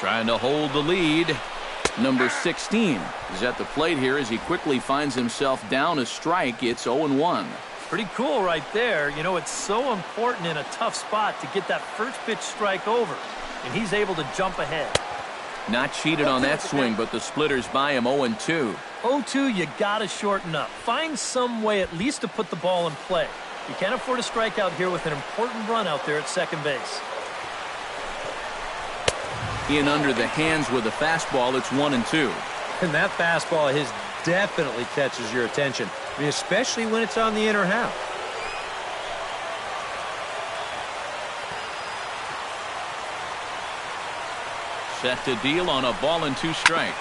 Trying to hold the lead. Number 16 is at the plate here as he quickly finds himself down a strike. It's 0-1. Pretty cool right there. You know, it's so important in a tough spot to get that first pitch strike over, and he's able to jump ahead. Not cheated on that swing, but the splitters by him 0-2. 0-2, you got to shorten up. Find some way at least to put the ball in play. You can't afford a strikeout here with an important run out there at second base. In under the hands with a fastball, it's 1-2. And that fastball of his definitely catches your attention. I mean, especially when it's on the inner half. Set to deal on a ball and 2 strikes.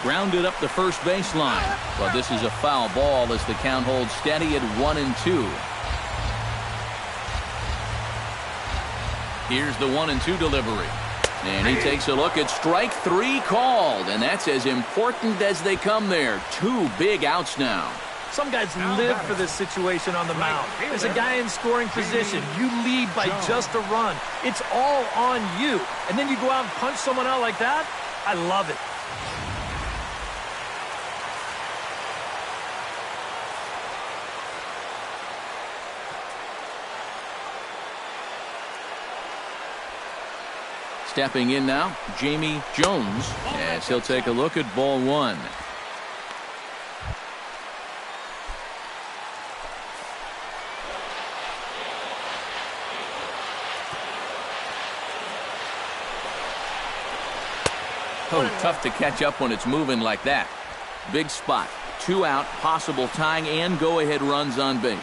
Grounded up the first baseline. But this is a foul ball as the count holds steady at 1-2. Here's the 1-2 delivery. And he takes a look at strike 3 called. And that's as important as they come there. 2 big outs now. Some guys live for this situation on the mound. There's a guy in scoring position. You lead by just a run. It's all on you. And then you go out and punch someone out like that? I love it. Stepping in now, Jamie Jones, as he'll take a look at ball 1. Oh, tough to catch up when it's moving like that. Big spot, 2 out, possible tying and go-ahead runs on base.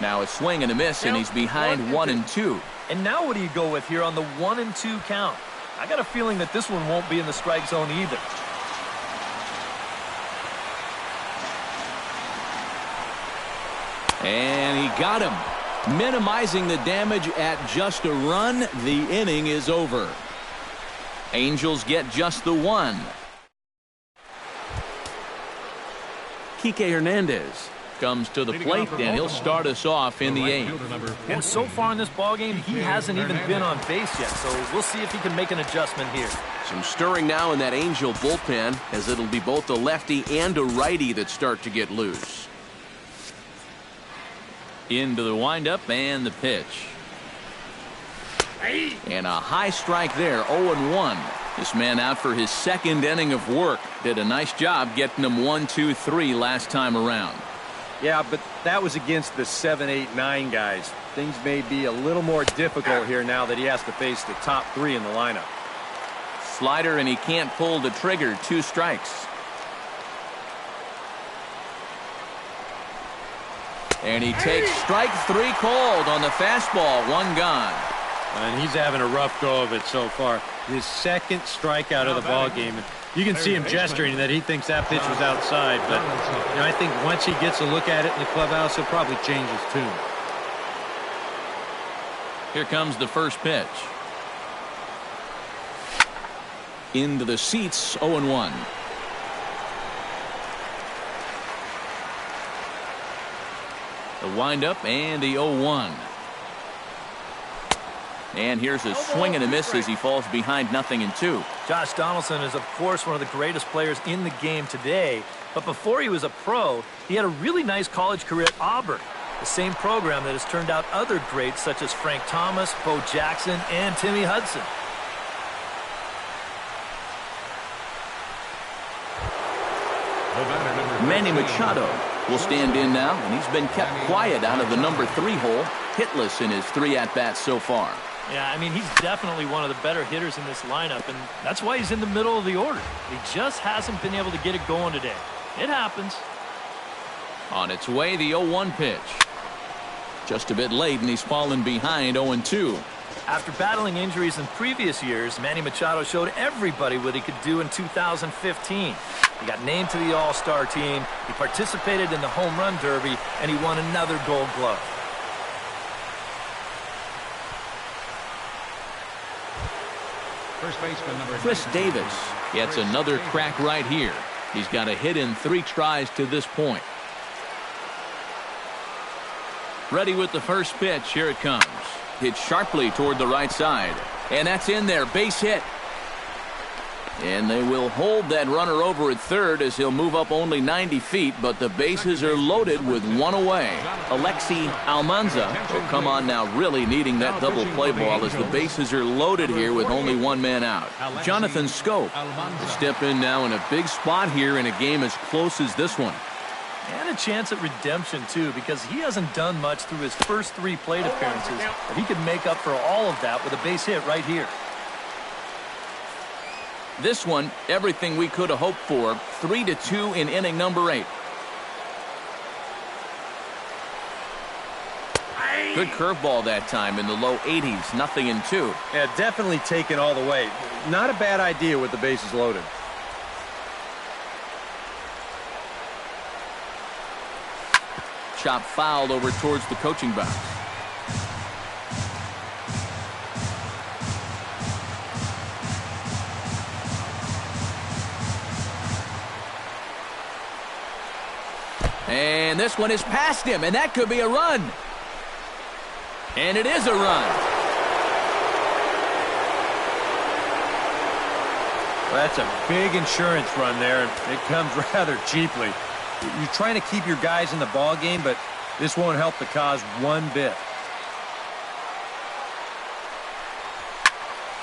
Now a swing and a miss, and he's behind 1-2. And now what do you go with here on the 1-2 count? I got a feeling that this one won't be in the strike zone either. And he got him. Minimizing the damage at just a run. The inning is over. Angels get just the 1. Kike Hernandez comes to the plate, and he'll start us off in the 8th. And so far in this ballgame, he hasn't even been on base yet, so we'll see if he can make an adjustment here. Some stirring now in that Angel bullpen, as it'll be both a lefty and a righty that start to get loose. Into the windup and the pitch. And a high strike there, 0-1. This man out for his 2nd inning of work. Did a nice job getting them 1, 2, 3 last time around. Yeah, but that was against the 7, 8, 9 guys. Things may be a little more difficult here now that he has to face the top 3 in the lineup. Slider, and he can't pull the trigger. 2 strikes. And he takes strike 3 called on the fastball. 1 gone. And he's having a rough go of it so far. His 2nd strikeout of the ball game. You can see him gesturing that he thinks that pitch was outside, but you know, I think once he gets a look at it in the clubhouse, he'll probably change his tune. Here comes the first pitch. Into the seats, 0-1. The windup and the 0-1. And here's a swing and a miss as he falls behind 0-2. Josh Donaldson is, of course, one of the greatest players in the game today. But before he was a pro, he had a really nice college career at Auburn, the same program that has turned out other greats such as Frank Thomas, Bo Jackson, and Timmy Hudson. Manny Machado will stand in now, and he's been kept quiet out of the number 3 hole, hitless in his 3 at-bats so far. Yeah, I mean, he's definitely one of the better hitters in this lineup, and that's why he's in the middle of the order. He just hasn't been able to get it going today. It happens. On its way, the 0-1 pitch. Just a bit late, and he's fallen behind 0-2. After battling injuries in previous years, Manny Machado showed everybody what he could do in 2015. He got named to the All-Star team, he participated in the Home Run Derby, and he won another Gold Glove. First baseman number Chris Davis gets another crack right here. He's got a hit in 3 tries to this point. Ready with the first pitch. Here it comes. hit sharply toward the right side. And that's in there. Base hit. And they will hold that runner over at third as he'll move up only 90 feet, but the bases are loaded with one away. Alexi Almanza will come on now, really needing that double play ball as the bases are loaded here with only one man out. Jonathan Schoop will step in now in a big spot here in a game as close as this one. And a chance at redemption, too, because he hasn't done much through his first 3 plate appearances, but he could make up for all of that with a base hit right here. This one, everything we could have hoped for. 3-2 in inning number 8. Good curveball that time in the low 80s. 0-2. Yeah, definitely taken all the way. Not a bad idea with the bases loaded. Chop fouled over towards the coaching box. And this one is past him, and that could be a run. And it is a run. Well, that's a big insurance run there, and it comes rather cheaply. You're trying to keep your guys in the ball game, but this won't help the cause one bit.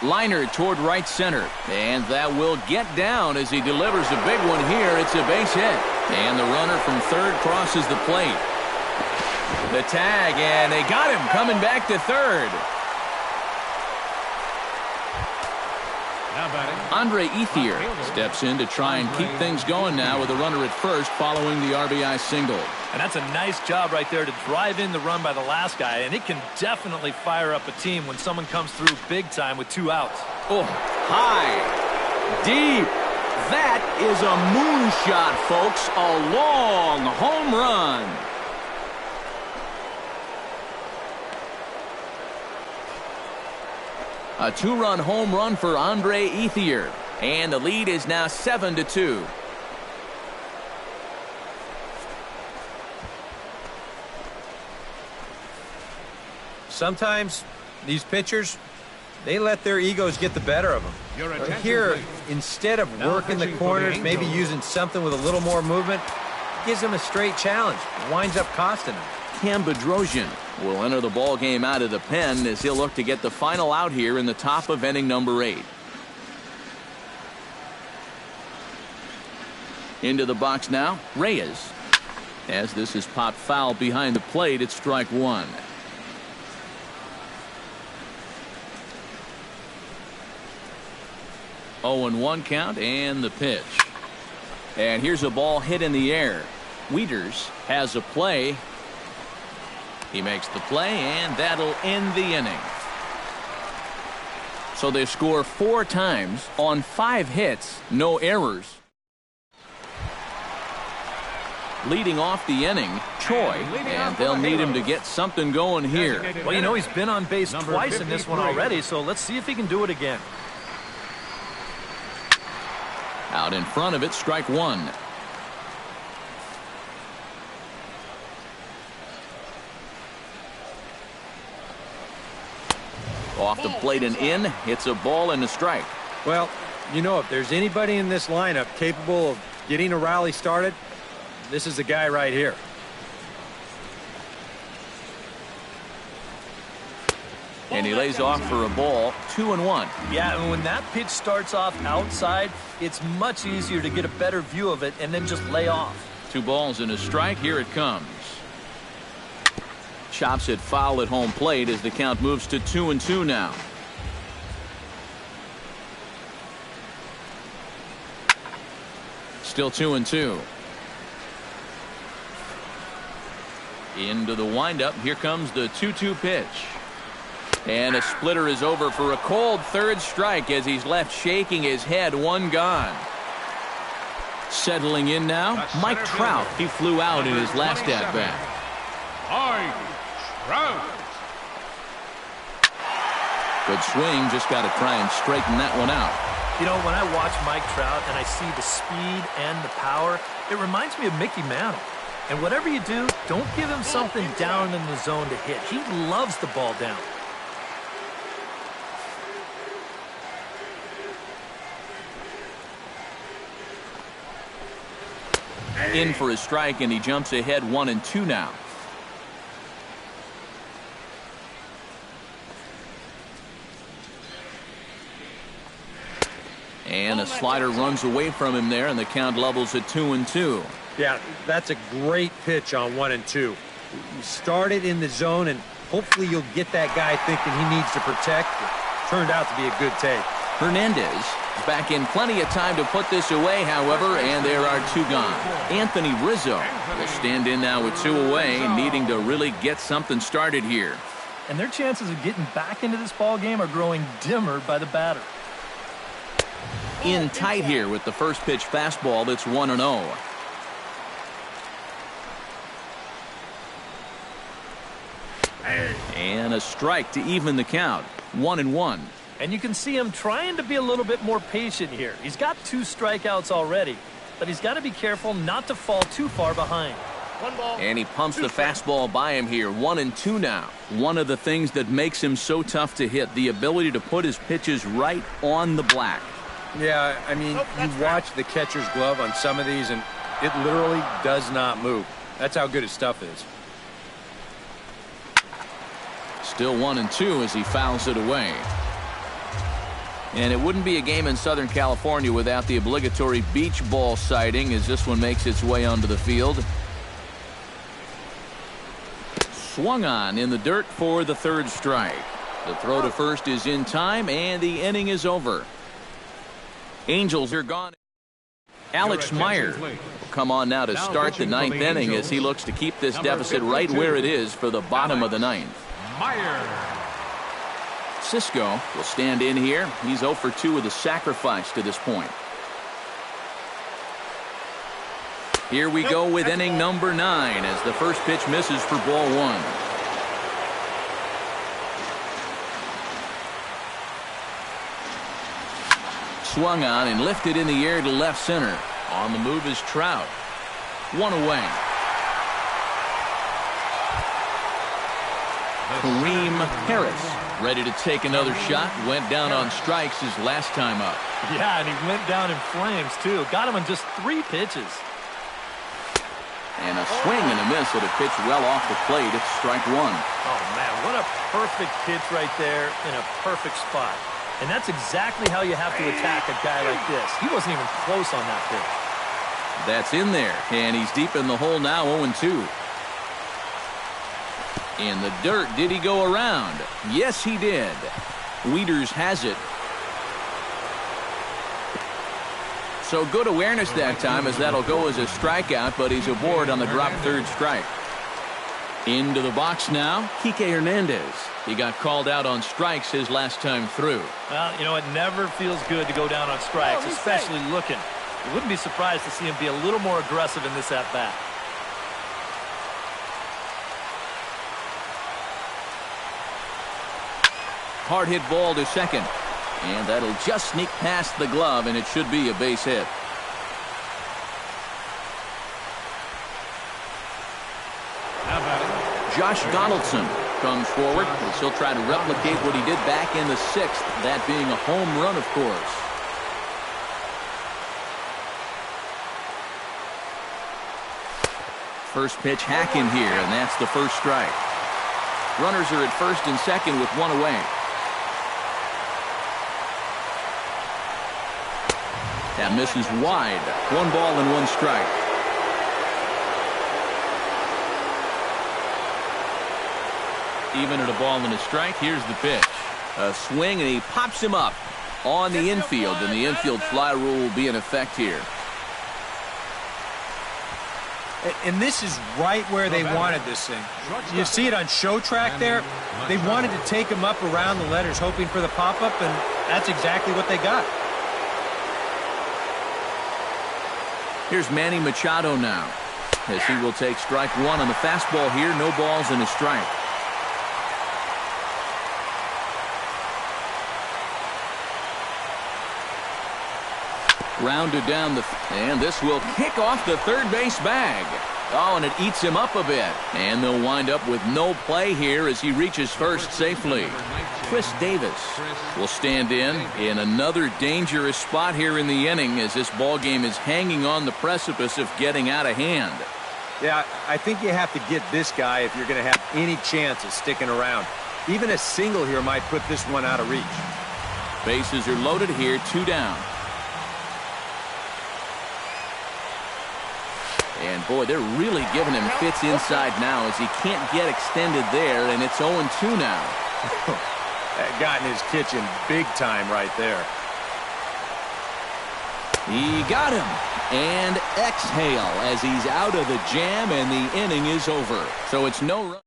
Liner toward right center, and that will get down as he delivers a big one here. It's a base hit, and the runner from third crosses the plate. The tag, and they got him coming back to third. Andre Ethier steps in to try and keep things going now with a runner at first following the RBI single. And that's a nice job right there to drive in the run by the last guy, and it can definitely fire up a team when someone comes through big time with 2 outs. Oh, high, deep. That is a moonshot, folks. A long home run. A 2-run home run for Andre Ethier, and the lead is now 7-2. Sometimes these pitchers, they let their egos get the better of them. Here, instead of working the corners, maybe using something with a little more movement, gives them a straight challenge. It winds up costing them. Cam Bedrosian will enter the ball game out of the pen as he'll look to get the final out here in the top of inning number 8. Into the box now, Reyes. As this is popped foul behind the plate, it's strike 1. Oh, and 1 count, and the pitch. And here's a ball hit in the air. Wieters has a play. He makes the play, and that'll end the inning. So they score 4 times on 5 hits, no errors. Leading off the inning, Choi, and they'll need him to get something going here. Well, you know, he's been on base twice in this one already, so let's see if he can do it again. Out in front of it, strike 1. Off the plate and in, hits a ball and a strike. Well, you know, if there's anybody in this lineup capable of getting a rally started, this is the guy right here. And he lays off for a ball, 2-1. Yeah, and when that pitch starts off outside, it's much easier to get a better view of it and then just lay off. 2 balls and a strike. Here it comes. Chops it foul at home plate as the count moves to 2-2 now. Still 2-2. Into the windup. Here comes the 2-2 pitch. And a splitter is over for a cold third strike as he's left shaking his head. 1 gone. Settling in now, Mike Trout. He flew out in his last at-bat. Mike Trout. Good swing. Just got to try and straighten that one out. You know, when I watch Mike Trout and I see the speed and the power, it reminds me of Mickey Mantle. And whatever you do, don't give him something down in the zone to hit. He loves the ball down. In for a strike, and he jumps ahead 1-2 now. And a slider runs away from him there, and the count levels at 2-2. Yeah, that's a great pitch on 1-2. You start it in the zone, and hopefully you'll get that guy thinking he needs to protect. It turned out to be a good take. Hernandez back in plenty of time to put this away, however, and there are 2 gone. Anthony Rizzo will stand in now with 2 away, needing to really get something started here. And their chances of getting back into this ball game are growing dimmer by the batter. In tight here with the first pitch fastball that's 1-0. And a strike to even the count. 1-1. And you can see him trying to be a little bit more patient here. He's got 2 strikeouts already, but he's got to be careful not to fall too far behind. And he pumps the fastball by him here. 1-2 now. One of the things that makes him so tough to hit, the ability to put his pitches right on the black. Yeah, I mean, you watch the catcher's glove on some of these, and it literally does not move. That's how good his stuff is. Still 1-2 as he fouls it away. And it wouldn't be a game in Southern California without the obligatory beach ball sighting as this one makes its way onto the field. Swung on in the dirt for the 3rd strike. The throw to first is in time, and the inning is over. Angels are gone. Alex Meyer will come on now to start the 9th inning as he looks to keep this deficit right where it is for the bottom of the 9th. Meyer. Cisco will stand in here. He's 0 for 2 with a sacrifice to this point. Here we go with inning number 9 as the first pitch misses for ball 1. Swung on and lifted in the air to left center. On the move is Trout. 1 away. Kareem Harris ready to take another shot. Went down on strikes his last time up. Yeah, and he went down in flames, too. Got him on just 3 pitches. And a swing and a miss at a pitch well off the plate. It's strike 1. Oh, man, what a perfect pitch right there in a perfect spot. And that's exactly how you have to attack a guy like this. He wasn't even close on that pitch. That's in there, and he's deep in the hole now, 0-2. In the dirt, did he go around? Yes, he did. Wieters has it. So good awareness that time as that'll go as a strikeout, but he's aboard on the drop 3rd strike. Into the box now, Kike Hernandez. He got called out on strikes his last time through. Well, you know, it never feels good to go down on strikes, especially looking. You wouldn't be surprised to see him be a little more aggressive in this at-bat. Hard hit ball to second. And that'll just sneak past the glove, and it should be a base hit. Josh Donaldson comes forward. He'll try to replicate what he did back in the 6th, that being a home run, of course. First pitch hack in here, and that's the first strike. Runners are at first and second with 1 away. That misses wide. 1 ball and 1 strike. Even at a ball and a strike, here's the pitch. A swing, and he pops him up on the infield, and the infield fly rule will be in effect here. And this is right where they wanted this thing. You see it on show track there. They wanted to take him up around the letters, hoping for the pop-up, and that's exactly what they got. Here's Manny Machado now, as he will take strike 1 on the fastball here. No balls and a strike. Rounded down and this will kick off the third base bag. Oh, and it eats him up a bit. And they'll wind up with no play here as he reaches first safely. Chris Davis will stand in another dangerous spot here in the inning as this ball game is hanging on the precipice of getting out of hand. Yeah, I think you have to get this guy if you're going to have any chance of sticking around. Even a single here might put this one out of reach. Bases are loaded here, 2 down. And boy, they're really giving him fits inside now as he can't get extended there, and it's 0-2 now. That got in his kitchen big time right there. He got him. And exhale as he's out of the jam, and the inning is over. So it's no run.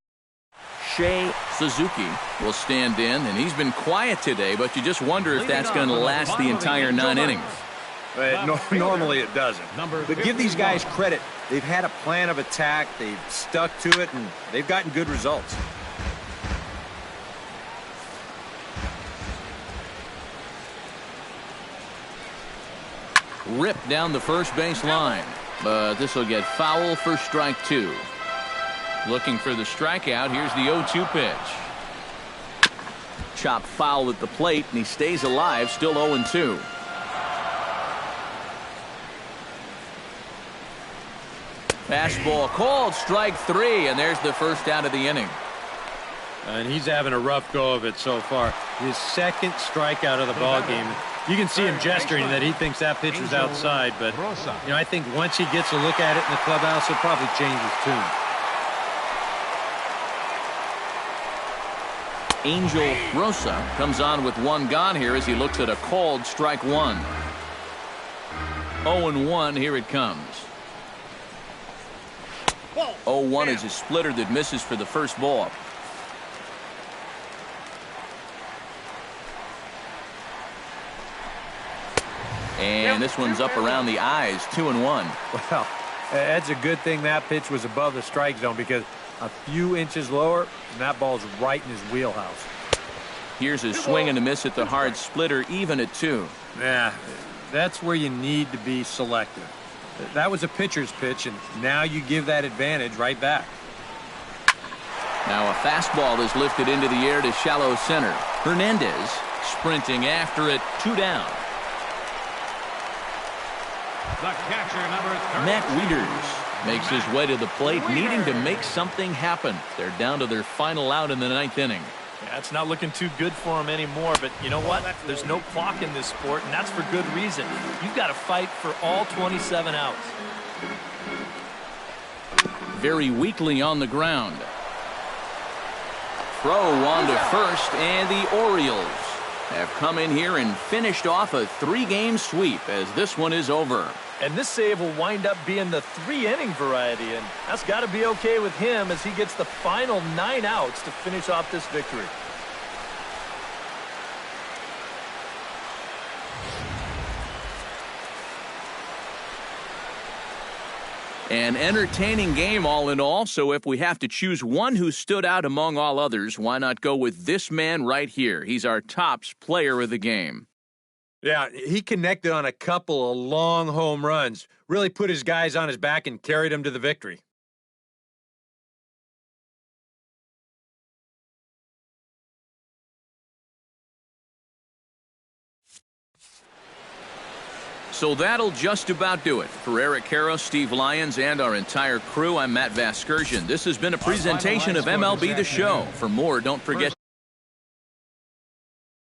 Seiya Suzuki will stand in, and he's been quiet today, but you just wonder if that's going to last the entire 9 innings. Normally it doesn't. But give these guys credit. They've had a plan of attack, they've stuck to it, and they've gotten good results. Ripped down the first base line, but this will get foul for strike 2. Looking for the strikeout. Here's the 0-2 pitch. Chop foul at the plate, and he stays alive, still 0-2. Fastball called, strike 3, and there's the first out of the inning. And he's having a rough go of it so far. His second strikeout of the ball game. You can see him gesturing that he thinks that pitch was outside, but I think once he gets a look at it in the clubhouse, he'll probably change his tune. Angel Rosa comes on with 1 gone here as he looks at a called strike 1. 0-1, here it comes. 0-1 is a splitter that misses for the first ball. And this one's up around the eyes, 2-1. Well, that's a good thing that pitch was above the strike zone, because a few inches lower, and that ball's right in his wheelhouse. Here's a swing and a miss at the hard splitter, even at 2. Yeah, that's where you need to be selective. That was a pitcher's pitch, and now you give that advantage right back. Now a fastball is lifted into the air to shallow center. Hernandez sprinting after it, 2 down. The catcher, number 30. Matt Wieters makes his way to the plate, needing to make something happen. They're down to their final out in the 9th inning. Yeah, it's not looking too good for him anymore, but you know what? There's no clock in this sport, and that's for good reason. You've got to fight for all 27 outs. Very weakly on the ground. Throw on to first, and the Orioles have come in here and finished off a 3-game sweep as this one is over. And this save will wind up being the 3-inning variety, and that's got to be okay with him as he gets the final 9 outs to finish off this victory. An entertaining game all in all, so if we have to choose one who stood out among all others, why not go with this man right here? He's our tops player of the game. Yeah, he connected on a couple of long home runs, really put his guys on his back and carried them to the victory. So that'll just about do it. For Eric Karros, Steve Lyons, and our entire crew, I'm Matt Vasgersian. This has been a presentation of MLB The Show. For more, don't forget